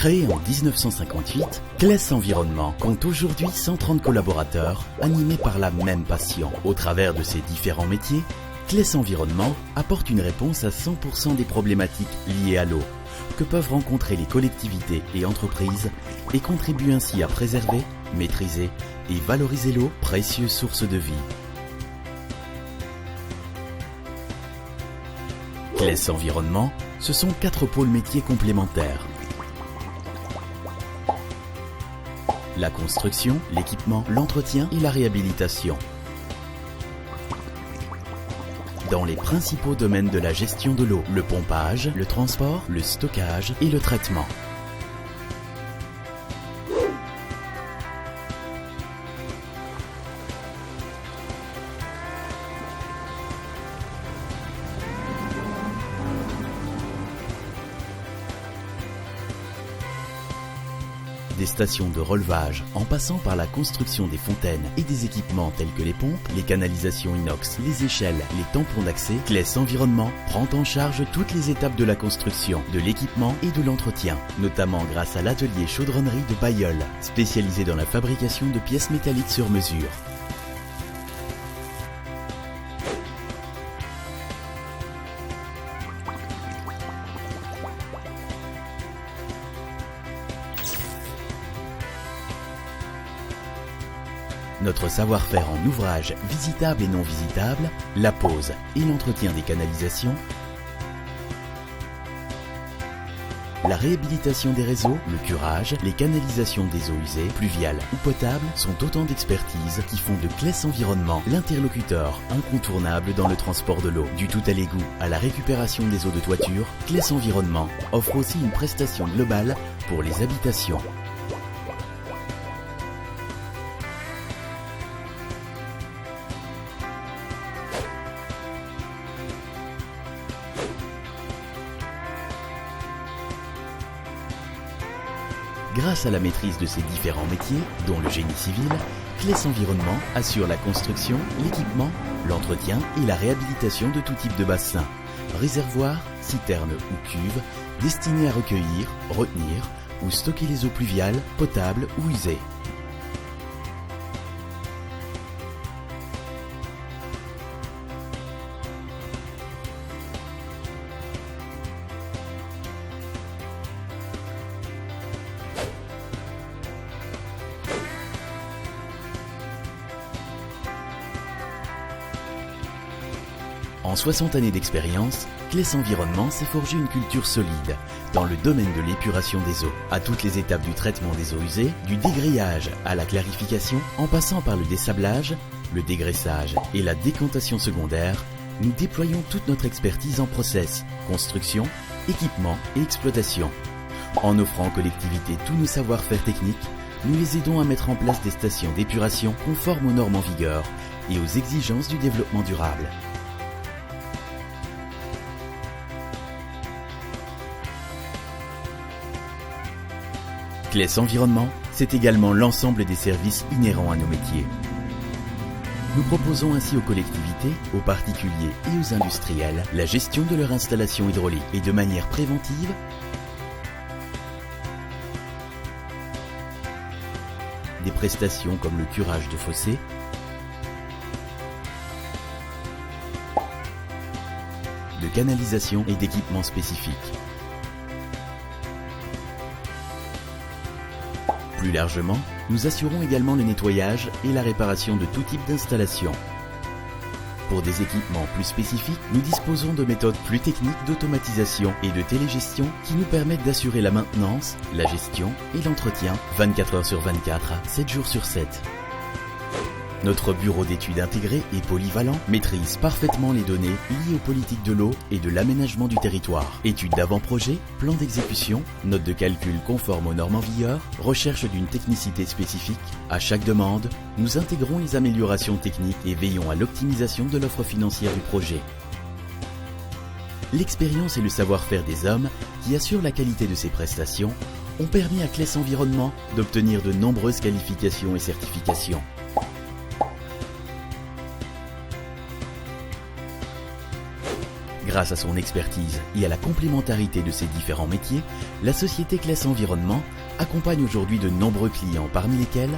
Créé en 1958, Claes Environnement compte aujourd'hui 130 collaborateurs animés par la même passion. Au travers de ses différents métiers, Claes Environnement apporte une réponse à 100% des problématiques liées à l'eau que peuvent rencontrer les collectivités et entreprises et contribue ainsi à préserver, maîtriser et valoriser l'eau, précieuse source de vie. Claes Environnement, ce sont 4 pôles métiers complémentaires. La construction, l'équipement, l'entretien et la réhabilitation. Dans les principaux domaines de la gestion de l'eau, le pompage, le transport, le stockage et le traitement. Des stations de relevage, en passant par la construction des fontaines et des équipements tels que les pompes, les canalisations inox, les échelles, les tampons d'accès, Claes Environnement prend en charge toutes les étapes de la construction, de l'équipement et de l'entretien, notamment grâce à l'atelier chaudronnerie de Bailleul, spécialisé dans la fabrication de pièces métalliques sur mesure. Notre savoir-faire en ouvrage visitable et non visitable, la pose et l'entretien des canalisations, la réhabilitation des réseaux, le curage, les canalisations des eaux usées, pluviales ou potables sont autant d'expertises qui font de Claes Environnement l'interlocuteur incontournable dans le transport de l'eau. Du tout à l'égout à la récupération des eaux de toiture, Claes Environnement offre aussi une prestation globale pour les habitations. Grâce à la maîtrise de ces différents métiers, dont le génie civil, Claes Environnement assure la construction, l'équipement, l'entretien et la réhabilitation de tout type de bassin, réservoirs, citernes ou cuves, destinés à recueillir, retenir ou stocker les eaux pluviales, potables ou usées. En 60 années d'expérience, Claes Environnement s'est forgé une culture solide dans le domaine de l'épuration des eaux, à toutes les étapes du traitement des eaux usées, du dégrillage à la clarification, en passant par le dessablage, le dégraissage et la décantation secondaire, nous déployons toute notre expertise en process, construction, équipement et exploitation. En offrant aux collectivités tous nos savoir-faire techniques, nous les aidons à mettre en place des stations d'épuration conformes aux normes en vigueur et aux exigences du développement durable. Claes Environnement, c'est également l'ensemble des services inhérents à nos métiers. Nous proposons ainsi aux collectivités, aux particuliers et aux industriels la gestion de leur installation hydraulique et de manière préventive, des prestations comme le curage de fossés, de canalisation et d'équipements spécifiques. Plus largement, nous assurons également le nettoyage et la réparation de tout type d'installation. Pour des équipements plus spécifiques, nous disposons de méthodes plus techniques d'automatisation et de télégestion qui nous permettent d'assurer la maintenance, la gestion et l'entretien 24 heures sur 24, 7 jours sur 7. Notre bureau d'études intégré et polyvalent maîtrise parfaitement les données liées aux politiques de l'eau et de l'aménagement du territoire. Études d'avant-projet, plan d'exécution, notes de calcul conformes aux normes en vigueur, recherche d'une technicité spécifique. À chaque demande, nous intégrons les améliorations techniques et veillons à l'optimisation de l'offre financière du projet. L'expérience et le savoir-faire des hommes qui assurent la qualité de ces prestations ont permis à Claes Environnement d'obtenir de nombreuses qualifications et certifications. Grâce à son expertise et à la complémentarité de ses différents métiers, la société Classe Environnement accompagne aujourd'hui de nombreux clients, parmi lesquels